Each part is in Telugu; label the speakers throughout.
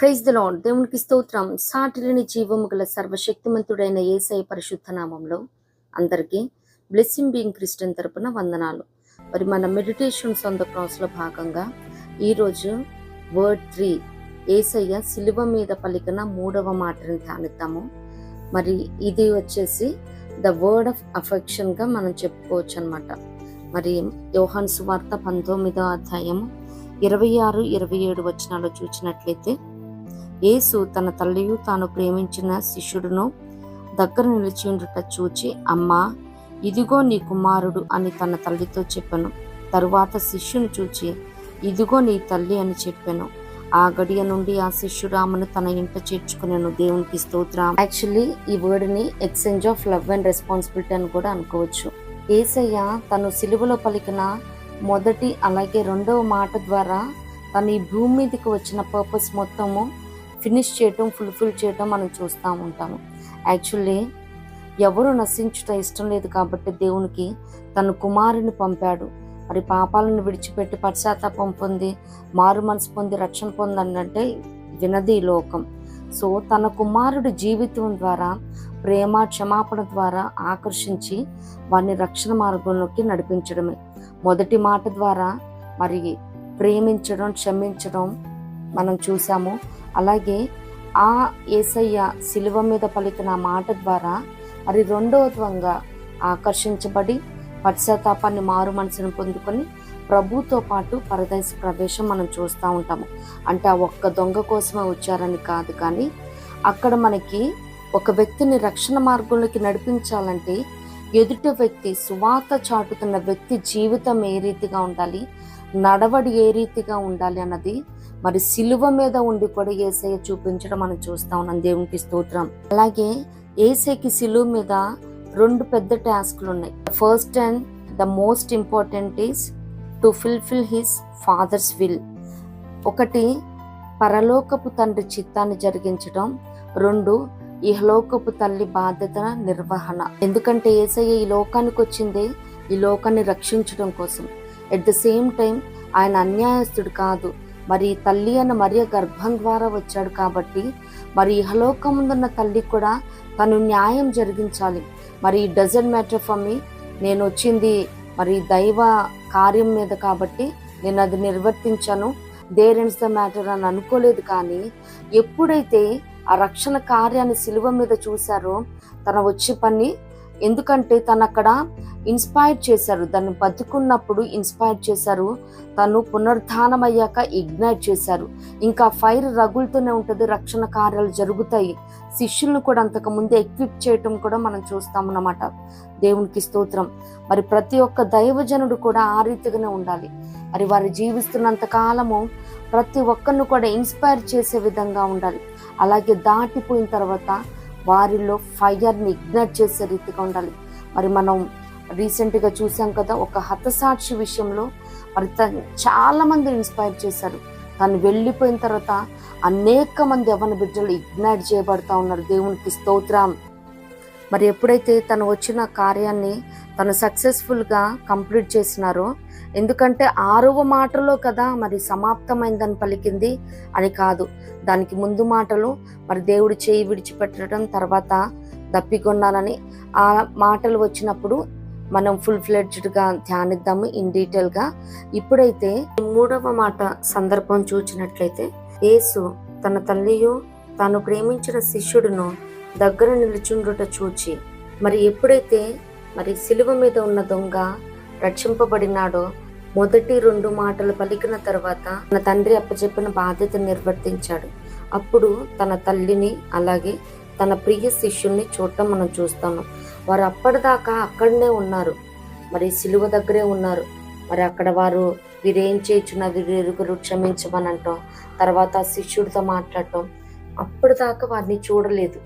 Speaker 1: Praise the lord. దేవునికి స్తోత్రం. సాటిలేని జీవము గల సర్వశక్తిమంతుడైన యేసయ్య పరిశుద్ధ నామంలో అందరికీ బ్లెస్సింగ్ బీయింగ్ క్రిస్టియన్ తరపున వందనాలు. మరి మన మెడిటేషన్స్ ఆన్ ద క్రాస్లో భాగంగా ఈరోజు వర్డ్ 3 యేసయ్య సిలువ మీద పలికిన 3వ మాటని ధ్యానిద్దాము. మరి ఇది వచ్చేసి ద వర్డ్ ఆఫ్ అఫెక్షన్గా మనం చెప్పుకోవచ్చు అనమాట. మరి యోహాను సువార్త 19వ అధ్యాయం 26-27 వచనాలు చూసినట్లయితే, యేసు తన తల్లియు తాను ప్రేమించిన శిష్యుడును దగ్గర నిలిచిండుట చూచి, అమ్మా, ఇదిగో నీ కుమారుడు అని తన తల్లితో చెప్పెను. తరువాత శిష్యుని చూచి, ఇదిగో నీ తల్లి అని చెప్పెను. ఆ గడియ నుండి ఆ శిష్యుడు ఆమెను తన ఇంట చేర్చుకునేను. దేవునికి స్తోత్రం. యాక్చువల్లీ ఈ వర్డ్ని exchange of love and responsibility అని కూడా అనుకోవచ్చు. యేసయ్య తను సిలువలో పలికిన మొదటి అలాగే రెండవ మాట ద్వారా తను ఈ భూమి మీదకి వచ్చిన పర్పస్ మొత్తము ఫినిష్ చేయటం, ఫుల్ఫిల్ చేయటం మనం చూస్తూ ఉంటాము. యాక్చువల్లీ ఎవరు నశించుట ఇష్టం లేదు కాబట్టి దేవునికి తన కుమారుని పంపాడు. మరి పాపాలను విడిచిపెట్టి పశ్చాత్తాపం పొంది మారు మనసు పొంది రక్షణ పొందంటే వినది ఈ లోకం. సో తన కుమారుడి జీవితం ద్వారా ప్రేమ క్షమాపణ ద్వారా ఆకర్షించి వారిని రక్షణ మార్గంలోకి నడిపించడమే. మొదటి మాట ద్వారా మరి ప్రేమించడం, క్షమించడం మనం చూసాము. అలాగే ఆ యేసయ్య శిలువ మీద పలికిన మాట ద్వారా మరి రెండవత్వంగా ఆకర్షించబడి పశ్చాత్తాపాన్ని మారు మనసును పొందుకొని ప్రభుతో పాటు పరదేశ ప్రవేశం మనం చూస్తూ ఉంటాము. అంటే ఆ ఒక్క దొంగ కోసమే వచ్చారని కాదు, కానీ అక్కడ మనకి ఒక వ్యక్తిని రక్షణ మార్గంలోకి నడిపించాలంటే ఎదుటి వ్యక్తి, సువార్త చాటుతున్న వ్యక్తి జీవితం ఏ రీతిగా ఉండాలి, నడవడి ఏ రీతిగా ఉండాలి అన్నది మరి సిలువ మీద ఉండి కూడా యేసయ్య చూపించడం మనం చూస్తా ఉన్నాం. దేవునికి స్తోత్రం. అలాగే యేసయ్యకి సిలువ మీద 2 పెద్ద టాస్క్లు ఉన్నాయి. First and the most important is to fulfil his father's will. ఒకటి పరలోకపు తండ్రి చిత్తాన్ని జరిగించడం, 2 ఇహలోకపు తల్లి బాధ్యత నిర్వహణ. ఎందుకంటే యేసయ్య ఈ లోకానికి వచ్చిందే ఈ లోకాన్ని రక్షించడం కోసం. ఎట్ ద సేమ్ టైం ఆయన అన్యాయస్తుడు కాదు. మరి తల్లి అన్న మరియ గర్భం ద్వారా వచ్చాడు కాబట్టి మరి ఇహలోకం ముందున్న తల్లి కూడా తను న్యాయం జరిగించాలి. మరి డజంట్ మ్యాటర్ ఫర్ మీ, నేను వచ్చింది మరి దైవ కార్యం మీద కాబట్టి నేను అది నిర్వర్తించాను, దేర్ ఎండ్స్ ద మ్యాటర్ అని అనుకోలేదు. కానీ ఎప్పుడైతే ఆ రక్షణ కార్యాన్ని సిలువ మీద చూశారో తన వచ్చే పని, ఎందుకంటే తను అక్కడ ఇన్స్పైర్ చేశారు, దాన్ని బతుకున్నప్పుడు ఇన్స్పైర్ చేశారు, తను పునరుద్ధానం అయ్యాక ఇగ్నైట్ చేశారు. ఇంకా ఫైర్ రగులుతూనే ఉంటుంది, రక్షణ కార్యాలు జరుగుతాయి. శిష్యులను కూడా అంతకు ముందే ఎక్విప్ చేయటం కూడా మనం చూస్తామన్నమాట. దేవునికి స్తోత్రం. మరి ప్రతి ఒక్క దైవజనుడు కూడా ఆ రీతిగానే ఉండాలి. మరి వారు జీవిస్తున్నంత కాలము ప్రతి ఒక్కరిని కూడా ఇన్స్పైర్ చేసే విధంగా ఉండాలి. అలాగే దాటిపోయిన తర్వాత వారిలో ఫైర్ని ఇగ్నైట్ చేసే రీతిగా ఉండాలి. మరి మనం రీసెంట్గా చూసాం కదా, ఒక హతసాక్షి విషయంలో మరి చాలా మంది ఇన్స్పైర్ చేశారు. తను వెళ్ళిపోయిన తర్వాత అనేక మంది యవ్వన బిడ్డలు ఇగ్నైట్ చేయబడతా ఉన్నారు. దేవునికి స్తోత్రం. మరి ఎప్పుడైతే తను వచ్చిన కార్యాన్ని తను సక్సెస్ఫుల్గా కంప్లీట్ చేసినారో, ఎందుకంటే 6వ మాటలో కదా మరి సమాప్తమైందని పలికింది అని కాదు, దానికి ముందు మాటలు మరి దేవుడు చేయి విడిచిపెట్టడం, తర్వాత దప్పికొన్నానని ఆ మాటలు వచ్చినప్పుడు మనం ఫుల్ ఫ్లెడ్జ్డ్గా ధ్యానిద్దాము ఇన్ డీటెయిల్గా. ఇప్పుడైతే 3వ మాట సందర్భం చూసినట్లయితే, యేసు తన తల్లియు తాను ప్రేమించిన శిష్యుడును దగ్గర నిలిచుండుట చూచి, మరి ఎప్పుడైతే మరి సిలువ మీద ఉన్న దొంగ రక్షింపబడినాడో మొదటి 2 మాటలు పలికిన తర్వాత తన తండ్రి అప్పచెప్పిన బాధ్యత నిర్వర్తించాడు. అప్పుడు తన తల్లిని అలాగే తన ప్రియ శిష్యుల్ని చూడటం మనం చూస్తాము. వారు అప్పటిదాకా అక్కడనే ఉన్నారు, మరి సిలువ దగ్గరే ఉన్నారు. మరి అక్కడ వారు వీరేం చేయుచున్న వీరెరుగురు క్షమించమని అంటాం, తర్వాత శిష్యుడితో మాట్లాడటం, అప్పటిదాకా వారిని చూడలేదు.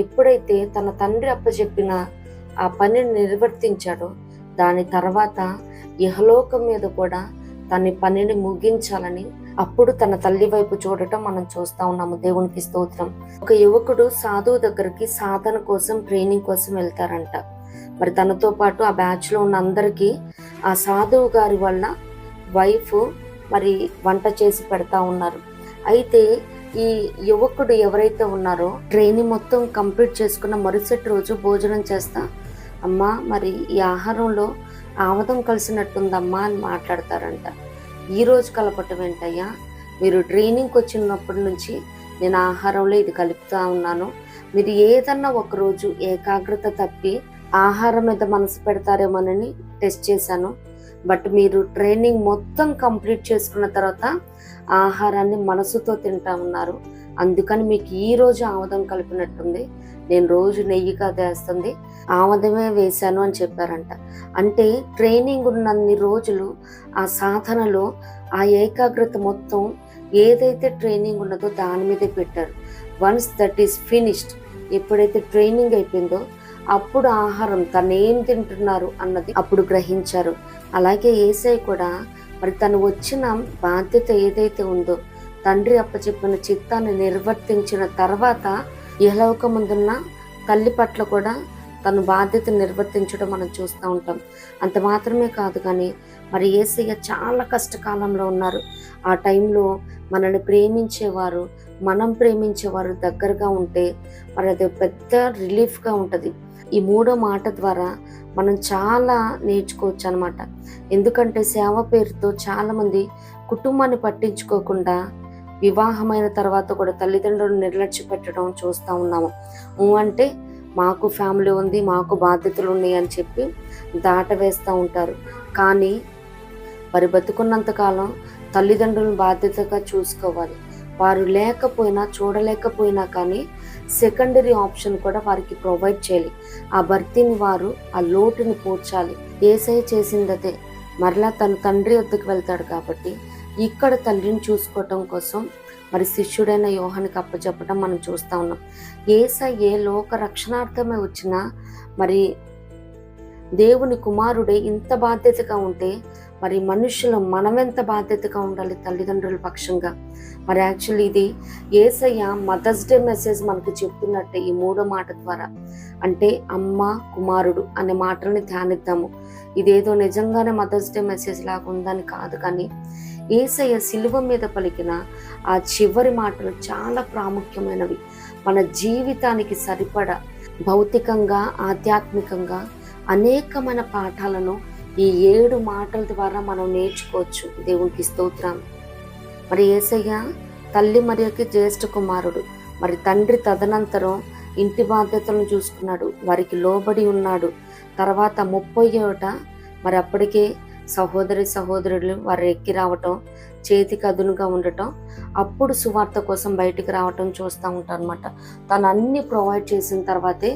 Speaker 1: ఎప్పుడైతే తన తండ్రి అప్పచెప్పిన ఆ పనిని నిర్వర్తించాడో దాని తర్వాత ఇహలోకం మీద కూడా తన పనిని ముగించాలని అప్పుడు తన తల్లి వైపు చూడటం మనం చూస్తా ఉన్నాము. దేవునికి స్తోత్రం. ఒక యువకుడు సాధువు దగ్గరికి సాధన కోసం, ట్రైనింగ్ కోసం వెళ్తారంట. మరి తనతో పాటు ఆ బ్యాచ్లో ఉన్న అందరికీ ఆ సాధువు గారి వల్ల వైఫ్ మరి వంట చేసి పెడతా ఉన్నారు. అయితే ఈ యువకుడు ఎవరైతే ఉన్నారో ట్రైనింగ్ మొత్తం కంప్లీట్ చేసుకున్న మరుసటి రోజు భోజనం చేస్తా, అమ్మా మరి ఈ ఆహారంలో ఆముదం కలిసినట్టుందమ్మా అని మాట్లాడతారంట. ఈరోజు కలపటం ఏంటయ్యా, మీరు ట్రైనింగ్కి వచ్చినప్పటి నుంచి నేను ఆహారంలో ఇది కలుపుతా ఉన్నాను. మీరు ఏదన్నా ఒకరోజు ఏకాగ్రత తప్పి ఆహారం మీద మనసు పెడతారేమోనని టెస్ట్ చేశాను. బట్ మీరు ట్రైనింగ్ మొత్తం కంప్లీట్ చేసుకున్న తర్వాత ఆహారాన్ని మనసుతో తింటా ఉన్నారు. అందుకని మీకు ఈ రోజు ఆముదం కలిపినట్టుంది. నేను రోజు నెయ్యి వేస్తుంది ఆముదమే వేశాను అని చెప్పారంట. అంటే ట్రైనింగ్ ఉన్నన్ని రోజులు ఆ సాధనలో ఆ ఏకాగ్రత మొత్తం ఏదైతే ట్రైనింగ్ ఉన్నదో దాని మీదే పెట్టారు. వన్స్ దట్ ఈస్ ఫినిష్డ్, ఎప్పుడైతే ట్రైనింగ్ అయిపోయిందో అప్పుడు ఆహారం తను ఏం తింటున్నారు అన్నది అప్పుడు గ్రహించారు. అలాగే యేసయ్య కూడా మరి తను వచ్చిన బాధ్యత ఏదైతే ఉందో తండ్రి అప్పచెప్పిన చిత్తాన్ని నిర్వర్తించిన తర్వాత ఇహలోకముందున్న తల్లి పట్ల కూడా తను బాధ్యత నిర్వర్తించడం మనం చూస్తూ ఉంటాం. అంత మాత్రమే కాదు కానీ మరి యేసయ్య చాలా కష్టకాలంలో ఉన్నారు. ఆ టైంలో మనల్ని ప్రేమించేవారు, మనం ప్రేమించేవారు దగ్గరగా ఉంటే మరి అది పెద్ద రిలీఫ్గా ఉంటుంది. ఈ 3వ మాట ద్వారా మనం చాలా నేర్చుకోవచ్చు అనమాట. ఎందుకంటే సేవ పేరుతో చాలామంది కుటుంబాన్ని పట్టించుకోకుండా వివాహమైన తర్వాత కూడా తల్లిదండ్రులను నిర్లక్ష్య పెట్టడం చూస్తూ ఉన్నాము. అంటే మాకు ఫ్యామిలీ ఉంది, మాకు బాధ్యతలు ఉన్నాయి అని చెప్పి దాటవేస్తూ ఉంటారు. కానీ వారి బతుకున్నంతకాలం తల్లిదండ్రులను బాధ్యతగా చూసుకోవాలి. వారు లేకపోయినా చూడలేకపోయినా కానీ సెకండరీ ఆప్షన్ కూడా వారికి ప్రొవైడ్ చేయాలి. ఆ భర్తీని వారు ఆ లోటుని పూడ్చాలి. యేసయ్య చేసిందదే. మరలా తన తండ్రి వద్దకు వెళ్తాడు కాబట్టి ఇక్కడ తల్లిని చూసుకోవటం కోసం మరి శిష్యుడైన యోహానికి అప్పచెప్పడం మనం చూస్తూ ఉన్నాం. యేసయ్య లోక రక్షణార్థమే వచ్చిన మరి దేవుని కుమారుడే ఇంత బాధ్యతగా ఉంటే మరి మనుషులు మనమెంత బాధ్యతగా ఉండాలి తల్లిదండ్రుల పక్షంగా. మరి యాక్చువల్లీ ఇది యేసయ్య మదర్స్ డే మెసేజ్ మనకు చెప్తున్నట్టే ఈ 3వ మాట ద్వారా. అంటే అమ్మ కుమారుడు అనే మాటల్ని ధ్యానిద్దాము. ఇదేదో నిజంగానే మదర్స్ డే మెసేజ్ లాగా ఉందని కాదు, కానీ యేసయ్య సిలువ మీద పలికిన ఆ చివరి మాటలు చాలా ప్రాముఖ్యమైనవి. మన జీవితానికి సరిపడా భౌతికంగా ఆధ్యాత్మికంగా అనేకమైన పాఠాలను ఈ 7 మాటల ద్వారా మనం నేర్చుకోవచ్చు. దేవునికి స్తోత్రం. మరి యేసయ్య తల్లి మరియకి జ్యేష్ఠ కుమారుడు. మరి తండ్రి తదనంతరం ఇంటి బాధ్యతలను చూసుకున్నాడు, వారికి లోబడి ఉన్నాడు. తర్వాత 30 ఏట మరి అప్పటికే సహోదరులు వారు ఎక్కి రావటం, చేతికి అదునుగా ఉండటం, అప్పుడు సువార్త కోసం బయటికి రావటం చూస్తూ ఉంటాం అనమాట. తను అన్ని ప్రొవైడ్ చేసిన తర్వాతే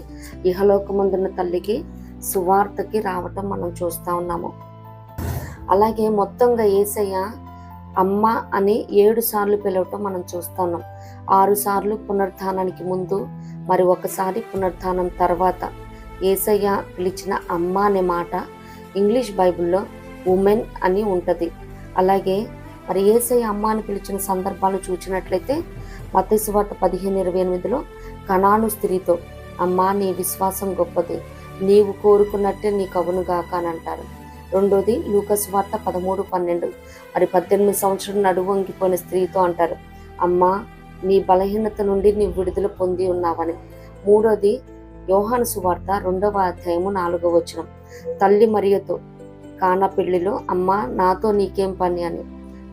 Speaker 1: ఇహలోకమందున్న తల్లికి సువార్తకి రావటం మనం చూస్తూ ఉన్నాము. అలాగే మొత్తంగా యేసయ్య అమ్మ అని 7 సార్లు పిలవటం మనం చూస్తూ ఉన్నాం. 6 సార్లు పునరుత్థానానికి ముందు, మరి ఒకసారి పునరుత్థానం తర్వాత యేసయ్య పిలిచిన అమ్మ అనే మాట ఇంగ్లీష్ బైబిల్లో ఉమెన్ అని ఉంటుంది. అలాగే మరి యేసయ్య అమ్మ అని పిలిచిన సందర్భాలు చూసినట్లయితే మత్తయి సువార్త 15:28లో కనాను స్త్రీతో అమ్మా నీ విశ్వాసం గొప్పది, నీవు కోరుకున్నట్టే నీకు అవును గాక అని అంటారు. రెండోది లూకా సువార్త 13:12 మరి 18 సంవత్సరాలు నడువు వంగిపోయిన స్త్రీతో అంటారు, అమ్మా నీ బలహీనత నుండి నీ విడుదల పొంది ఉన్నావని. మూడోది యోహాను సువార్త 2వ అధ్యాయము 4వ వచనం తల్లి మరియతో కానా పెళ్లిలో అమ్మా నాతో నీకేం పని అని.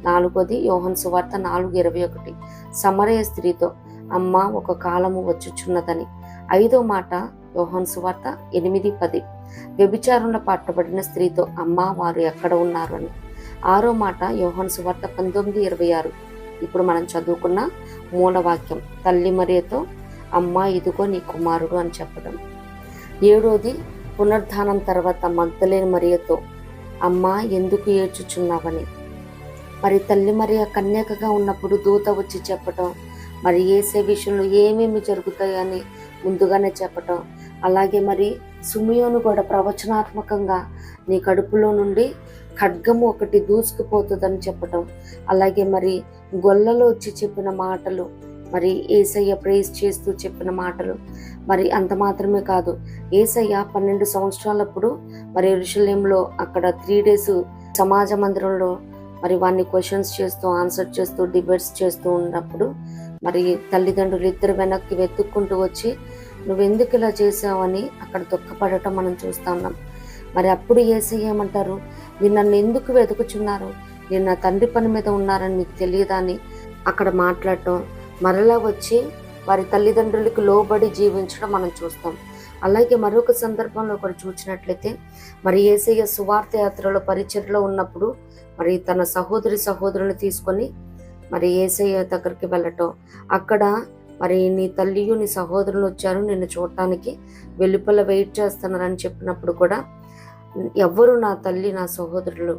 Speaker 1: 4వది యోహాను సువార్త 4:21 సమరయ స్త్రీతో అమ్మా ఒక కాలము వచ్చుచున్నదని. 5వ మాట యోహాను సువార్త 8:10 వ్యభిచారంలో పట్టబడిన స్త్రీతో అమ్మా వారు ఎక్కడ ఉన్నారు అని. 6వ మాట యోహాను సువార్త 19:26 ఇప్పుడు మనం చదువుకున్న మూలవాక్యం తల్లి మరియతో అమ్మా ఇదిగో నీ కుమారుడు అని చెప్పడం. 7వది పునరుద్ధానం తర్వాత మగ్దలేని మరియతో అమ్మా ఎందుకు ఏడ్చుచున్నావని. మరి తల్లి మరియ కన్యకగా ఉన్నప్పుడు దూత వచ్చి చెప్పటం, మరి యేసే విషయంలో ఏమేమి జరుగుతాయని ముందుగానే చెప్పటం. అలాగే మరి సుమియోను కూడా ప్రవచనాత్మకంగా నీ కడుపులో నుండి ఖడ్గము ఒకటి దూసుకుపోతుందని చెప్పటం. అలాగే మరి గొల్లలో వచ్చి చెప్పిన మాటలు, మరి యేసయ్య ప్రేస్ చేస్తూ చెప్పిన మాటలు. మరి అంత మాత్రమే కాదు, యేసయ్య 12 సంవత్సరాలప్పుడు మరి యెరూషలేంలో అక్కడ 3 days సమాజ మందిరంలో మరి వాడిని క్వశ్చన్స్ చేస్తూ ఆన్సర్ చేస్తూ డిబేట్స్ చేస్తూ ఉన్నప్పుడు మరి తల్లిదండ్రులు ఇద్దరు వెనక్కి వెతుక్కుంటూ వచ్చి నువ్వెందుకు ఇలా చేసావని అక్కడ దుఃఖపడటం మనం చూస్తా ఉన్నాం. మరి అప్పుడు యేసయ్య ఏమంటారు, మీరు నన్ను ఎందుకు వెతుకుచున్నారు, నేను నా తండ్రి పని మీద ఉన్నారని మీకు తెలియదా అని అక్కడ మాట్లాడటం, మరలా వచ్చి వారి తల్లిదండ్రులకు లోబడి జీవించడం మనం చూస్తాం. అలాగే మరొక సందర్భంలో ఒకరు చూసినట్లయితే మరి యేసయ్య సువార్త యాత్రలో పరిచర్లో ఉన్నప్పుడు మరి తన సహోదరుని తీసుకొని మరి యేసయ్య దగ్గరికి వెళ్ళటం, అక్కడ మరి నీ తల్లియు నీ సహోదరులు వచ్చారు నిన్ను చూడటానికి, వెలుపల వెయిట్ చేస్తున్నారని చెప్పినప్పుడు కూడా ఎవ్వరు నా తల్లి నా సహోదరులు,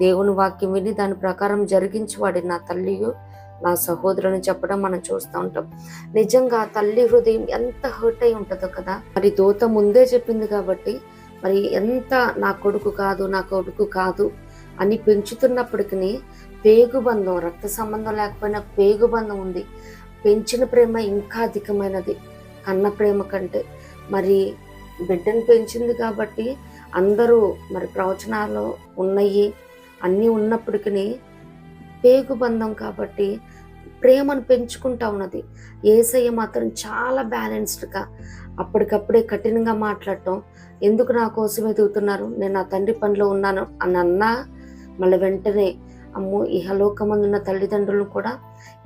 Speaker 1: దేవుని వాక్యం విని దాని ప్రకారం జరిగించేవాడి నా తల్లియు నా సహోదరుని చెప్పడం మనం చూస్తూ ఉంటాం. నిజంగా తల్లి హృదయం ఎంత హర్ట్ అయి ఉంటుందో కదా. మరి దూత ముందే చెప్పింది కాబట్టి మరి ఎంత నా కొడుకు కాదు అని పెంచుతున్నప్పటికీ పేగుబంధం, రక్త సంబంధం లేకపోయినా పేగుబంధం ఉంది. పెంచిన ప్రేమ ఇంకా అధికమైనది కన్న ప్రేమ కంటే. మరి బిడ్డను పెంచింది కాబట్టి అందరూ మరి ప్రవచనాలు ఉన్నాయి అన్నీ ఉన్నప్పటికీ పేగుబంధం కాబట్టి ప్రేమను పెంచుకుంటా ఉన్నది. యేసయ్య మాత్రం చాలా బ్యాలెన్స్డ్గా అప్పటికప్పుడే కఠినంగా మాట్లాడటం, ఎందుకు నా కోసం ఎదుగుతున్నారు, నేను నా తండ్రి పనిలో ఉన్నాను అని అన్నా మళ్ళీ వెంటనే అమ్మో ఇహలోకమందున్న తల్లిదండ్రులను కూడా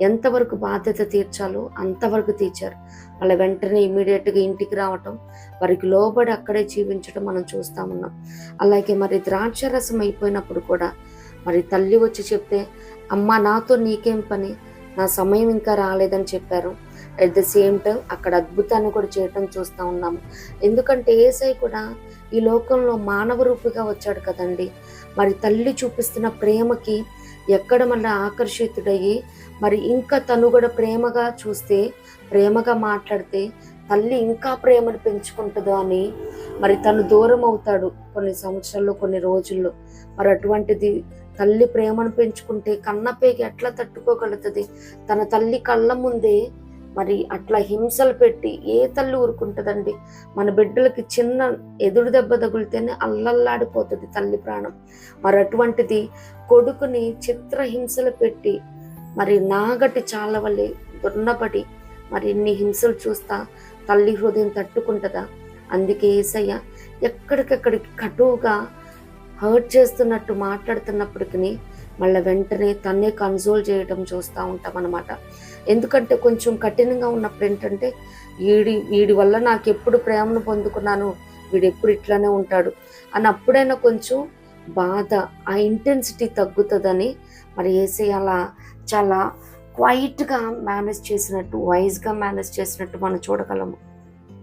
Speaker 1: ఎంతవరకు బాధ్యత తీర్చాలో అంతవరకు తీర్చారు. మళ్ళీ వెంటనే ఇమీడియట్గా ఇంటికి రావటం, వారికి లోబడి అక్కడే జీవించడం మనం చూస్తూ ఉన్నాం. అలాగే మరి ద్రాక్షరసం అయిపోయినప్పుడు కూడా మరి తల్లి వచ్చి చెప్తే అమ్మ నాతో నీకేం పని, నా సమయం ఇంకా రాలేదని చెప్పారు. అట్ ద సేమ్ టైం అక్కడ అద్భుతాన్ని కూడా చేయటం చూస్తూ ఉన్నాము. ఎందుకంటే యేసయ్య కూడా ఈ లోకంలో మానవ రూపిగా వచ్చాడు కదండి. మరి తల్లి చూపిస్తున్న ప్రేమకి ఎక్కడ మళ్ళీ ఆకర్షితుడయ్యి మరి ఇంకా తను కూడా ప్రేమగా చూస్తే, ప్రేమగా మాట్లాడితే తల్లి ఇంకా ప్రేమను పెంచుకుంటుందో అని మరి తను దూరం అవుతాడు కొన్ని సంవత్సరాల్లో, కొన్ని రోజుల్లో. మరి అటువంటిది తల్లి ప్రేమను పెంచుకుంటే కన్నపేగి ఎట్లా తట్టుకోగలుగుతుంది? తన తల్లి కళ్ళ ముందే మరి అట్లా హింసలు పెట్టి ఏ తల్లి ఊరుకుంటుందండి? మన బిడ్డలకి చిన్న ఎదురు దెబ్బ తగిలితేనే అల్లల్లాడిపోతుంది తల్లి ప్రాణం. మరి అటువంటిది కొడుకుని చిత్ర హింసలు పెట్టి మరి నాగటి చాలవలే దున్నబడి మరి ఇన్ని హింసలు చూస్తా తల్లి హృదయం తట్టుకుంటుందా? అందుకే యేసయ్య ఎక్కడికక్కడికి కటువుగా హర్ట్ చేస్తున్నట్టు మాట్లాడుతున్నప్పటికీ మళ్ళీ వెంటనే తన్నే కన్సోల్ చేయడం చూస్తూ ఉంటాం అన్నమాట. ఎందుకంటే కొంచెం కఠినంగా ఉన్నప్పుడు ఏంటంటే వీడి వల్ల నాకు ఎప్పుడు ప్రేమను పొందుకున్నాను, వీడు ఎప్పుడు ఇట్లానే ఉంటాడు అని అప్పుడైనా కొంచెం బాధ, ఆ ఇంటెన్సిటీ తగ్గుతుందని మరి యేసయ్య అలా చాలా క్వైట్గా మేనేజ్ చేసినట్టు, వైజ్గా మేనేజ్ చేసినట్టు మనం చూడగలము.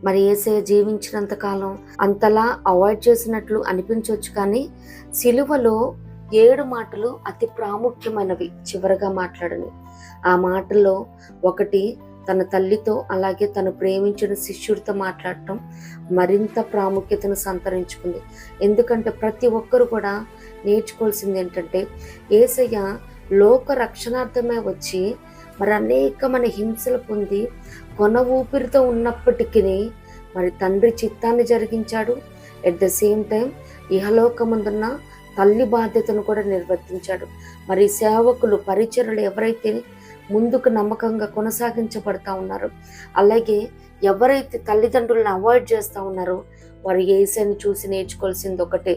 Speaker 1: మరి యేసయ్య జీవించినంత కాలం అంతలా అవాయిడ్ చేసినట్లు అనిపించవచ్చు, కానీ సిలువలో 7 మాటలు అతి ప్రాముఖ్యమైనవి చివరగా మాట్లాడని. ఆ మాటల్లో ఒకటి తన తల్లితో అలాగే తను ప్రేమించిన శిష్యుడితో మాట్లాడటం మరింత ప్రాముఖ్యతను సంతరించుకుంది. ఎందుకంటే ప్రతి ఒక్కరు కూడా నేర్చుకోవాల్సింది ఏంటంటే యేసయ్య లోక రక్షణార్థమే వచ్చి మరి అనేకమైన హింసలు పొంది కొన ఊపిరితో ఉన్నప్పటికీ మరి తండ్రి చిత్తాన్ని జరిగించాడు. ఎట్ ద సేమ్ టైం ఇహలోకముందున్న తల్లి బాధ్యతను కూడా నిర్వర్తించాడు. మరి సేవకులు, పరిచరులు ఎవరైతే ముందుకు నమ్మకంగా కొనసాగించబడతా ఉన్నారో, అలాగే ఎవరైతే తల్లిదండ్రులను అవాయిడ్ చేస్తూ ఉన్నారో వారు యేసయ్యని చూసి నేర్చుకోవాల్సింది ఒకటే,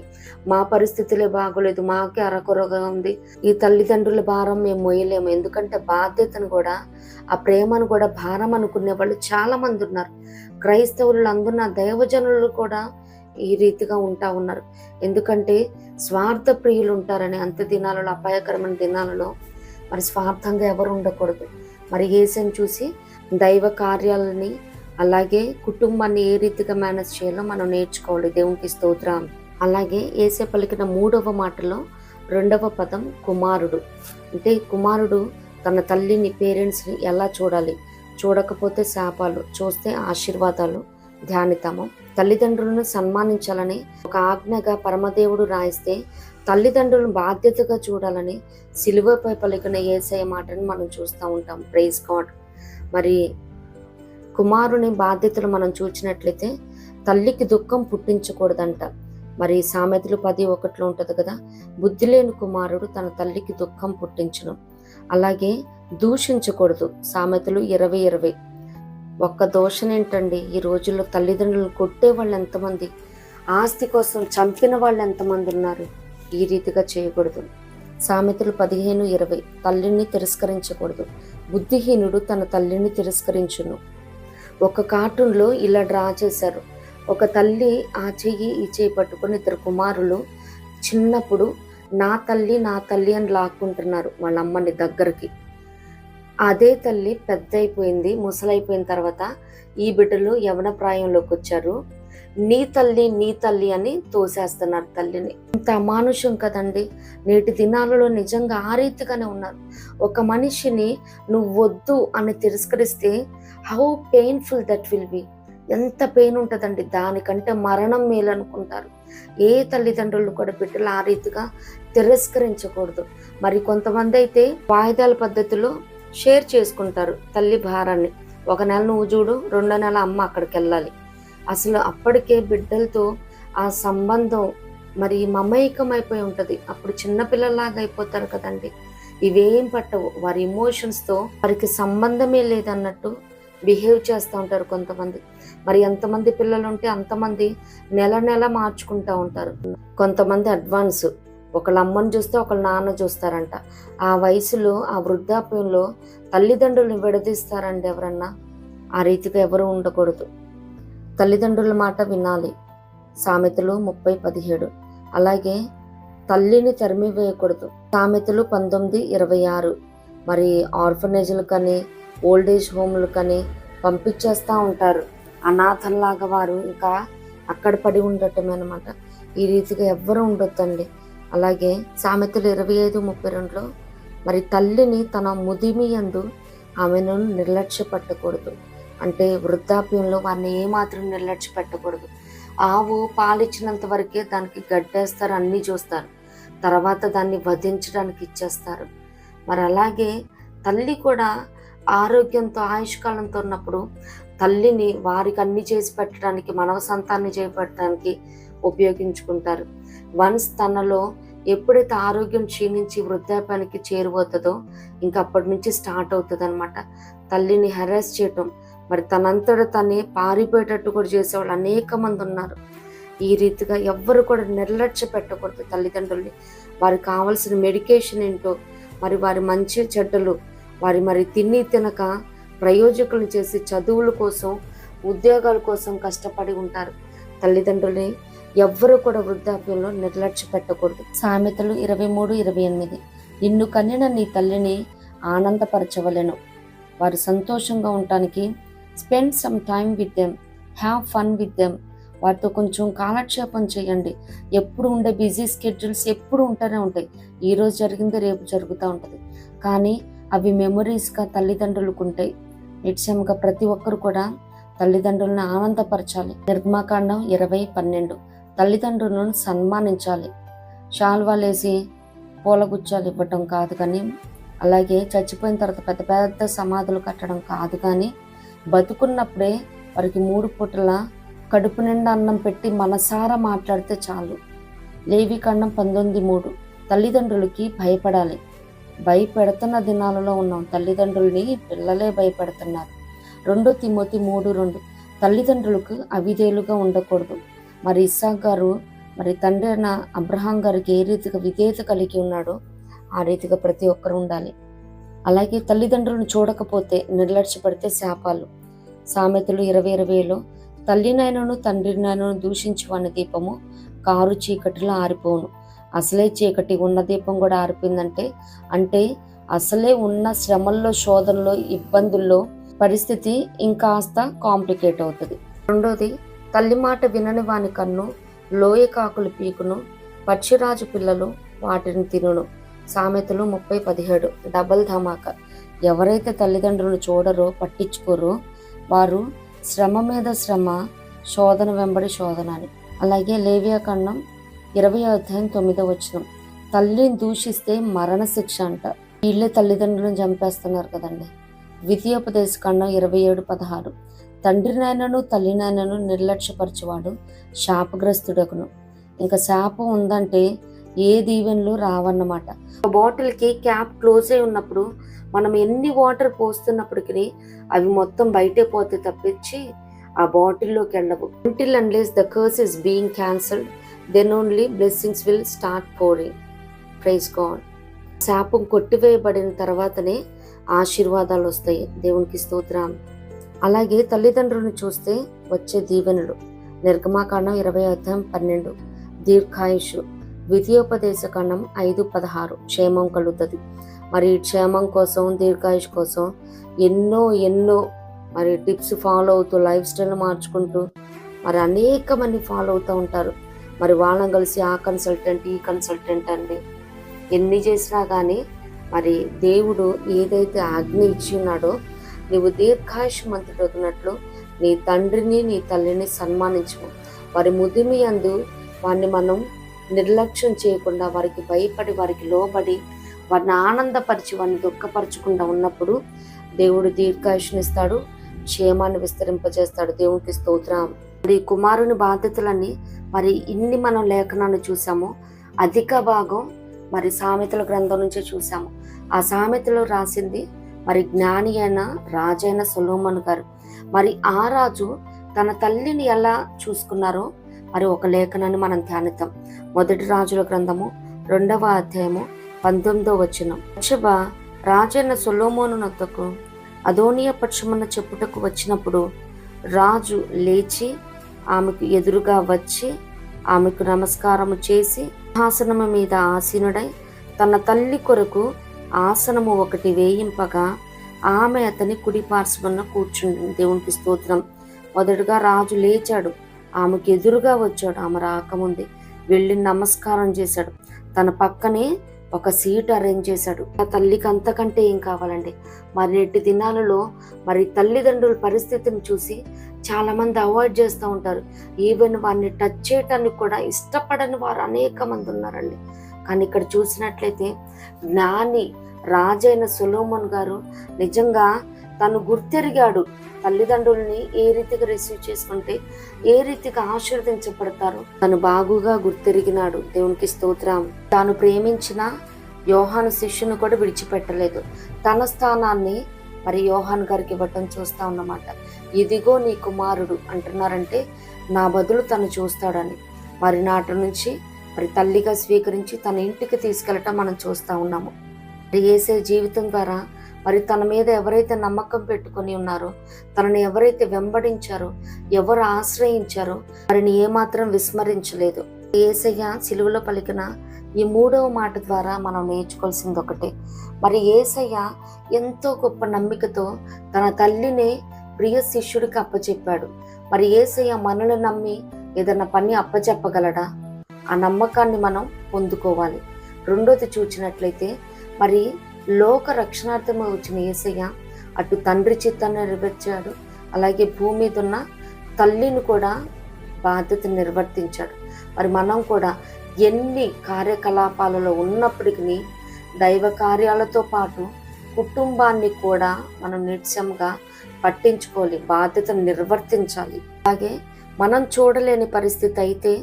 Speaker 1: మా పరిస్థితులే బాగోలేదు, మాకే అరకొరగా ఉంది, ఈ తల్లిదండ్రుల భారం మేము మోయలేము. ఎందుకంటే బాధ్యతను కూడా, ఆ ప్రేమను కూడా భారం అనుకునే వాళ్ళు చాలా మంది ఉన్నారు. క్రైస్తవులు అందున్న దైవజనులు కూడా ఈ రీతిగా ఉంటా ఉన్నారు. ఎందుకంటే స్వార్థ ప్రియులు ఉంటారని, అంత్య దినాలలో, అపాయకరమైన దినాలలో మరి స్వార్థంగా ఎవరు ఉండకూడదు. మరి యేసయ్యని చూసి దైవ కార్యాలని అలాగే కుటుంబాన్ని ఏ రీతిగా మేనేజ్ చేయాలో మనం నేర్చుకోవాలి. దేవునికి స్తోత్రం. అలాగే యేసయ్య పలికిన 3వ మాటలో 2వ పదం కుమారుడు. అంటే కుమారుడు తన తల్లిని, పేరెంట్స్ని ఎలా చూడాలి, చూడకపోతే శాపాలు, చూస్తే ఆశీర్వాదాలు ధ్యానితాము. తల్లిదండ్రులను సన్మానించాలని ఒక ఆజ్ఞగా పరమదేవుడు రాయిస్తే తల్లిదండ్రులను బాధ్యతగా చూడాలని సిలువపై పలికిన యేసయ్య మాటను మనం చూస్తూ ఉంటాం. Praise God. మరి కుమారుని బాధ్యతలు మనం చూసినట్లయితే తల్లికి దుఃఖం పుట్టించకూడదంట. మరి సామెతలు 10:1 ఉంటుంది కదా, బుద్ధి లేని కుమారుడు తన తల్లికి దుఃఖం పుట్టించును. అలాగే దూషించకూడదు. సామెతలు 20:20. ఒక్క దోషణ ఏంటండి, ఈ రోజుల్లో తల్లిదండ్రులను కొట్టే వాళ్ళు ఎంతమంది, ఆస్తి కోసం చంపిన వాళ్ళు ఎంతమంది ఉన్నారు. ఈ రీతిగా చేయకూడదు. సామెతలు 15:20. తల్లిని తిరస్కరించకూడదు. బుద్ధిహీనుడు తన తల్లిని తిరస్కరించును. ఒక కార్టూన్లో ఇలా డ్రా చేశారు. ఒక తల్లి ఆ చెయ్యి ఈ చెయ్యి పట్టుకొని ఇద్దరు కుమారులు చిన్నప్పుడు నా తల్లి నా తల్లి అని లాక్కుంటున్నారు వాళ్ళ అమ్మని దగ్గరికి. అదే తల్లి పెద్ద అయిపోయింది, ముసలైపోయిన తర్వాత ఈ బిడ్డలు యవన ప్రాయంలోకి వచ్చారు, నీ తల్లి అని తోసేస్తున్నారు తల్లిని. ఇంత అమానుషం కదండి. నేటి దినాలలో నిజంగా ఆ రీతిగానే ఉన్నారు. ఒక మనిషిని నువ్వు వద్దు అని తిరస్కరిస్తే how painful that will be. ఎంత పెయిన్ ఉంటుందండి. దానికంటే మరణం మేలు అనుకుంటారు. ఏ తల్లిదండ్రులు కూడా బిడ్డలు ఆ రీతిగా తిరస్కరించకూడదు. మరి కొంతమంది అయితే వాయిదాల పద్ధతిలో షేర్ చేసుకుంటారు తల్లి భారాన్ని. ఒక నెల నువ్వు చూడు, 2వ నెల అమ్మ అక్కడికి వెళ్ళాలి. అసలు అప్పటికే బిడ్డలతో ఆ సంబంధం మరి మమైకం అయిపోయి ఉంటుంది. అప్పుడు చిన్నపిల్లలాగా అయిపోతారు కదండి. ఇవేం పట్టవు. వారి ఎమోషన్స్తో వారికి సంబంధమే లేదన్నట్టు బిహేవ్ చేస్తూ ఉంటారు కొంతమంది. మరి ఎంతమంది పిల్లలు ఉంటే అంతమంది నెల మార్చుకుంటూ ఉంటారు. కొంతమంది అడ్వాన్స్, ఒకళ్ళ అమ్మని చూస్తే ఒకళ్ళ నాన్న చూస్తారంట. ఆ వయసులో ఆ వృద్ధాప్యంలో తల్లిదండ్రులను విడదీస్తారండి ఎవరన్నా. ఆ రీతిగా ఎవరు ఉండకూడదు. తల్లిదండ్రుల మాట వినాలి. సామెతలు 30:17. అలాగే తల్లిని తరిమి వేయకూడదు. సామెతలు 19:26. మరి ఆర్ఫనేజ్లు కానీ ఓల్డేజ్ హోమ్లు కానీ పంపించేస్తూ ఉంటారు. అనాథల్లాగా వారు ఇంకా అక్కడ పడి ఉండటమే అనమాట. ఈ రీతిగా ఎవ్వరూ ఉండొద్దండి. అలాగే సామెతలు 25:32లో మరి తల్లిని తన ముదిమి యందు ఆమెను నిర్లక్ష్య పెట్టకూడదు. అంటే వృద్ధాప్యంలో వారిని ఏమాత్రం నిర్లక్ష్య పెట్టకూడదు. ఆవు పాలిచ్చినంత వరకే దానికి గడ్డేస్తారు, అన్నీ చూస్తారు, తర్వాత దాన్ని వధించడానికి ఇచ్చేస్తారు. మరి అలాగే తల్లి కూడా ఆరోగ్యంతో ఆయుష్కాలంతో ఉన్నప్పుడు తల్లిని వారికి అన్ని చేసి పెట్టడానికి, మనవ సంతాన్ని చేపట్టడానికి ఉపయోగించుకుంటారు. వన్స్ తనలో ఎప్పుడైతే ఆరోగ్యం క్షీణించి వృద్ధాప్యానికి చేరువవుతుందో ఇంకా అప్పటి నుంచి స్టార్ట్ అవుతుంది అనమాట తల్లిని హెరాస్ చేయటం. మరి తనంతట తనే పారిపోయేటట్టు కూడా చేసేవాళ్ళు అనేక మంది ఉన్నారు. ఈ రీతిగా ఎవ్వరు కూడా నిర్లక్ష్య పెట్టకూడదు తల్లిదండ్రుల్ని. వారికి కావాల్సిన మెడికేషన్ ఏంటో, మరి వారి మంచి చెడ్డలు, వారి మరి తినక ప్రయోజకులను చేసి చదువుల కోసం ఉద్యోగాల కోసం కష్టపడి ఉంటారు. తల్లిదండ్రుల్ని ఎవ్వరూ కూడా వృద్ధాప్యంలో నిర్లక్ష్య పెట్టకూడదు. సామెతలు 23:28. నిన్ను కన్నిన నీ తల్లిని ఆనందపరచవలెను. వారు సంతోషంగా ఉండటానికి spend some time with them, have fun with them. వారితో కొంచెం కాలక్షేపం చేయండి. ఎప్పుడు ఉండే బిజీ స్కెడ్యూల్స్ ఎప్పుడు ఉంటూనే ఉంటాయి. ఈరోజు జరిగింది రేపు జరుగుతూ ఉంటుంది, కానీ అవి మెమొరీస్గా తల్లిదండ్రులకు ఉంటాయి. నిశ్చయంగా ప్రతి ఒక్కరు కూడా తల్లిదండ్రులను ఆనందపరచాలి. నిర్గమాకాండం 20:12. తల్లిదండ్రులను సన్మానించాలి. శాల్వాలేసి పూలగుచ్చాలు ఇవ్వటం కాదు కానీ, అలాగే చచ్చిపోయిన తర్వాత పెద్ద పెద్ద సమాధులు కట్టడం కాదు కానీ, బతుకున్నప్పుడే వారికి 3 పూటల కడుపు నిండా అన్నం పెట్టి మనసారా మాట్లాడితే చాలు. లేవికాండం 19:3. తల్లిదండ్రులకి భయపడాలి. భయపెడుతున్న దినాలలో ఉన్నాం. తల్లిదండ్రుల్ని పిల్లలే భయపెడుతున్నారు. 2 తిమోతి 3:2. తల్లిదండ్రులకు అవిధేయులుగా ఉండకూడదు. మరి ఇస్సాకు గారు మరి తండ్రి అయిన అబ్రహాం గారికి ఏ రీతిగా విధేయత కలిగి ఉన్నాడో ఆ రీతిగా ప్రతి ఒక్కరు ఉండాలి. అలాగే తల్లిదండ్రులను చూడకపోతే నిర్లక్ష్యపడితే శాపాలు. సామెతలు 20:20లో తల్లినైనను తండ్రినైనను దూషించువాని దీపము కారు చీకటిలో ఆరిపోను. అసలే చీకటి, ఉన్న దీపం కూడా ఆరిపోయిందంటే అసలే ఉన్న శ్రమల్లో, శోధనలో, ఇబ్బందుల్లో పరిస్థితి ఇంకాస్త కాంప్లికేట్ అవుతుంది. 2వది, తల్లి మాట వినని వాని కన్ను లోయ కాకులు పీకును, పక్షిరాజు పిల్లలు వాటిని తినును. సామెతలు 30:17. డబల్ ధమాకా. ఎవరైతే తల్లిదండ్రులను చూడరో, పట్టించుకోరో వారు శ్రమ మీద శ్రమ, శోధన వెంబడి శోధన అని. అలాగే లేవియాకాండం 20:9. తల్లిని దూషిస్తే మరణశిక్ష అంట. వీళ్ళే తల్లిదండ్రులను చంపేస్తున్నారు కదండి. ద్వితీయోపదేశకాండం 27:16. తండ్రినైనను తల్లినైనను నిర్లక్ష్యపరచువాడు శాపగ్రస్తుడకును. ఇంకా శాపం ఉందంటే ఏ దీవెనలు రావన్నమాట. బాటిల్కి క్యాప్ క్లోజ్ అయి ఉన్నప్పుడు మనం ఎన్ని వాటర్ పోస్తున్నప్పటికీ అవి మొత్తం బయటే పోతే తప్పించి ఆ బాటిల్లోకి వెళ్ళవు. Until unless the curse is being cancelled then only blessings will start pouring. Praise God. శాపం కొట్టివేయబడిన తర్వాతనే ఆశీర్వాదాలు వస్తాయి. దేవునికి స్తోత్రం. అలాగే తల్లిదండ్రులను చూస్తే వచ్చే దీవెనలు. నిర్గమాకాండం 20:12 దీర్ఘాయుషు. ద్వితీయోపదేశకాండం 5:16 క్షేమం కలుగుతుంది. మరి క్షేమం కోసం, దీర్ఘాయుష్ కోసం ఎన్నో మరి టిప్స్ ఫాలో అవుతూ లైఫ్ స్టైల్ మార్చుకుంటూ మరి అనేక మంది ఫాలో అవుతూ ఉంటారు. మరి వాళ్ళని కలిసి ఆ కన్సల్టెంట్ ఈ కన్సల్టెంట్ అండి ఎన్ని చేసినా కానీ మరి దేవుడు ఏదైతే ఆజ్ఞ ఇచ్చి ఉన్నాడో నీవు దీర్ఘాయుష్మంతుడగినట్లు నీ తండ్రిని నీ తల్లిని సన్మానించము. వారి ముదిమి యందు వారిని మనం నిర్లక్ష్యం చేయకుండా వారికి భయపడి వారికి లోబడి వారిని ఆనందపరిచి వారిని దుఃఖపరచకుండా ఉన్నప్పుడు దేవుడు దీర్ఘాయుష్నిస్తాడు, క్షేమాన్ని విస్తరింపజేస్తాడు. దేవునికి స్తోత్రం. మరి కుమారుని బాధ్యతలన్నీ మరి ఇన్ని మనం లేఖనాన్ని చూసాము. అధిక భాగం మరి సామెతల గ్రంథం నుంచే చూసాము. ఆ సామెతలో రాసింది మరి జ్ఞాని అయిన రాజైన సొలొమోను గారు. మరి ఆ రాజు తన తల్లిని ఎలా చూసుకున్నారో మరి ఒక లేఖనాన్ని మనం ధ్యానిద్దాం. మొదటి రాజుల గ్రంథము 2వ అధ్యాయము 19వ వచనం. బత్షెబ రాజైన సొలొమోను నొద్దకు అదోనియా పక్షమున చెప్పుటకు వచ్చినప్పుడు రాజు లేచి ఆమెకు ఎదురుగా వచ్చి ఆమెకు నమస్కారము చేసి సింహాసనము మీద ఆసీనుడై తన తల్లి కొరకు ఆసనము ఒకటి వేయింపగా ఆమె అతని కుడి పార్శ్వన కూర్చుంది. దేవునికి స్తోత్రం. మొదటగా రాజు లేచాడు, ఆమెకు ఎదురుగా వచ్చాడు. ఆమె రాకముందే వెళ్ళి నమస్కారం చేశాడు. తన పక్కనే ఒక సీట్ అరేంజ్ చేశాడు. ఆ తల్లికి అంతకంటే ఏం కావాలండి? మరి నేటి దినాలలో మరి తల్లిదండ్రుల పరిస్థితిని చూసి చాలా మంది అవాయిడ్ చేస్తూ ఉంటారు. ఈవెన్ వారిని టచ్ చేయటానికి కూడా ఇష్టపడని వారు అనేక మంది ఉన్నారండి. కానీ ఇక్కడ చూసినట్లయితే జ్ఞాని రాజైన సొలొమోను గారు నిజంగా తను గుర్తెరిగాడు. తల్లిదండ్రుల్ని ఏ రీతిగా రిసీవ్ చేసుకుంటే ఏ రీతిగా ఆశీర్వదించబడతారో తను బాగుగా గుర్తెరిగినాడు. దేవునికి స్తోత్రం. తాను ప్రేమించిన యోహాను శిష్యును కూడా విడిచిపెట్టలేదు. తన స్థానాన్ని మరి యోహాను గారికి ఇవ్వటం చూస్తా ఉన్నమాట. ఇదిగో నీ కుమారుడు అంటున్నారంటే నా బదులు తను చూస్తాడని మరి నాటి నుంచి మరి తల్లిగా స్వీకరించి తన ఇంటికి తీసుకెళ్ళటం మనం చూస్తూ ఉన్నాము. మరి యేసే జీవితం ద్వారా మరి తన మీద ఎవరైతే నమ్మకం పెట్టుకొని ఉన్నారో, తనని ఎవరైతే వెంబడించారో, ఎవరు ఆశ్రయించారో వారిని ఏమాత్రం విస్మరించలేదు. యేసయ్య సిలువలో పలికిన ఈ 3వ మాట ద్వారా మనం నేర్చుకోవాల్సింది ఒకటే. మరి యేసయ్య ఎంతో గొప్ప నమ్మికతో తన తల్లిని ప్రియ శిష్యుడికి అప్పచెప్పాడు. మరి యేసయ్య మనల్ని నమ్మి ఏదైనా పని అప్పచెప్పగలడా? ఆ నమ్మకాన్ని మనం పొందుకోవాలి. రెండోది చూచినట్లయితే మరి లోక రక్షణార్థంగా వచ్చిన యేసయ్య అటు తండ్రి చిత్తాన్ని నెరవేర్చాడు, అలాగే భూమి మీద ఉన్న తల్లిని కూడా బాధ్యత నిర్వర్తించాడు. మరి మనం కూడా ఎన్ని కార్యకలాపాలలో ఉన్నప్పటికీ దైవ కార్యాలతో పాటు కుటుంబాన్ని కూడా మనం నిత్యంగా పట్టించుకోవాలి, బాధ్యతను నిర్వర్తించాలి. అలాగే మనం చూడలేని పరిస్థితి అయితే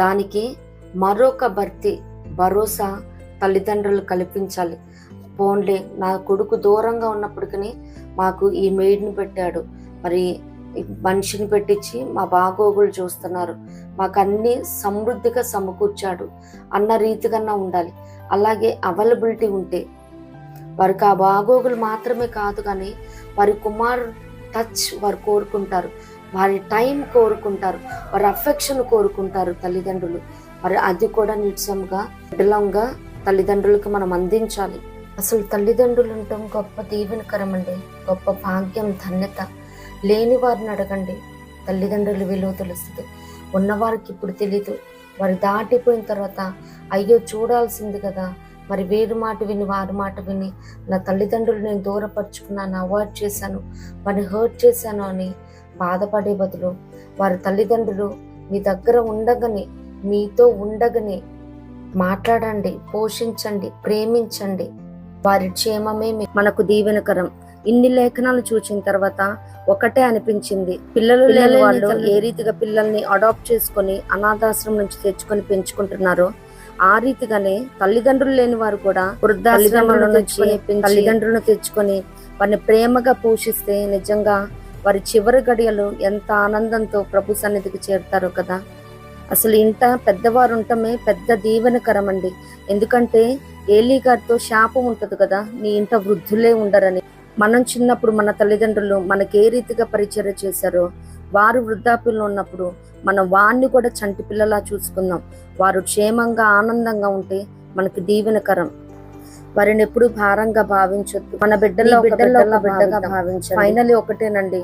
Speaker 1: దానికి మరొక భరోసా తల్లిదండ్రులు కల్పించాలి. పోన్లే నా కొడుకు దూరంగా ఉన్నప్పటికీ మాకు ఈ మెయిడ్ని పెట్టాడు, మరి మనిషిని పెట్టించి మా బాగోగులు చూస్తున్నారు, మాకు అన్ని సమృద్ధిగా సమకూర్చాడు అన్న రీతిగా ఉండాలి. అలాగే అవైలబిలిటీ ఉంటే వారికి ఆ బాగోగులు మాత్రమే కాదు కానీ వారి కుమారు టచ్ వారు కోరుకుంటారు, వారి టైం కోరుకుంటారు, వారి అఫెక్షన్ కోరుకుంటారు తల్లిదండ్రులు. మరి అది కూడా నిత్యంగా బిడ్డలంగా తల్లిదండ్రులకు మనం అందించాలి. అసలు తల్లిదండ్రులు ఉండటం గొప్ప దీవెనకరం అండి, గొప్ప భాగ్యం, ధన్యత. లేని వారిని అడగండి, తల్లిదండ్రుల విలువ తెలుస్తుంది. ఉన్నవారికి ఇప్పుడు తెలీదు, వారు దాటిపోయిన తర్వాత అయ్యో చూడాల్సింది కదా, మరి వీరి మాట విని వారి మాట విని నా తల్లిదండ్రులు నేను దూరపరుచుకున్నాను, అవాయిడ్ చేశాను, వారిని హర్ట్ చేశాను అని బాధపడే బదులు వారి తల్లిదండ్రులు మీ దగ్గర ఉండగానే, మీతో ఉండగానే మాట్లాడండి, పోషించండి, ప్రేమించండి. వారి క్షేమమే మనకు దీవెనకరం. ఇన్ని లేఖనాలు చూసిన తర్వాత ఒకటే అనిపించింది, పిల్లలు లేని వాళ్ళు ఏ రీతిగా పిల్లల్ని అడాప్ట్ చేసుకొని అనాథాశ్రమం నుంచి తెచ్చుకొని పెంచుకుంటున్నారో ఆ రీతిగానే తల్లిదండ్రులు లేని వారు కూడా వృద్ధాశ్రమాలను తల్లిదండ్రులను తెచ్చుకొని వారిని ప్రేమగా పోషిస్తే నిజంగా వారి చివరి గడియలు ఎంత ఆనందంతో ప్రభు సన్నిధికి చేరుతారో కదా. అసలు ఇంట పెద్దవారు ఉండటమే పెద్ద దీవెనకరం అండి. ఎందుకంటే ఏలీ గారితో శాపం ఉంటుంది కదా, నీ ఇంట వృద్ధులే ఉండరని. మనం చిన్నప్పుడు మన తల్లిదండ్రులు మనకి ఏ రీతిగా పరిచర్య చేశారో, వారు వృద్ధాప్యంలో ఉన్నప్పుడు మనం వారిని కూడా చంటి పిల్లలా చూసుకుందాం. వారు క్షేమంగా ఆనందంగా ఉంటే మనకి దీవెనకరం. వారిని ఎప్పుడు భారంగా భావించొద్దు. మన బిడ్డల్లో బిడ్డగా భావించాలి. ఫైనల్లీ ఒకటేనండి,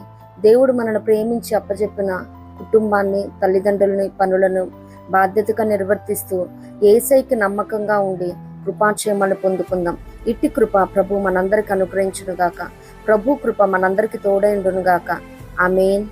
Speaker 1: దేవుడు మనల్ని ప్రేమించి అప్పచెప్పిన కుటుంబాన్ని, తల్లిదండ్రులని, పనులను బాధ్యతగా నిర్వర్తిస్తూ యేసయ్యకి నమ్మకంగా ఉండి కృపాక్షేమాన్ని పొందుకుందాం. ఇట్టి కృప ప్రభు మనందరికి అనుగ్రహించును గాక. ప్రభు కృప మనందరికి తోడైండును గాక. ఆమేన్.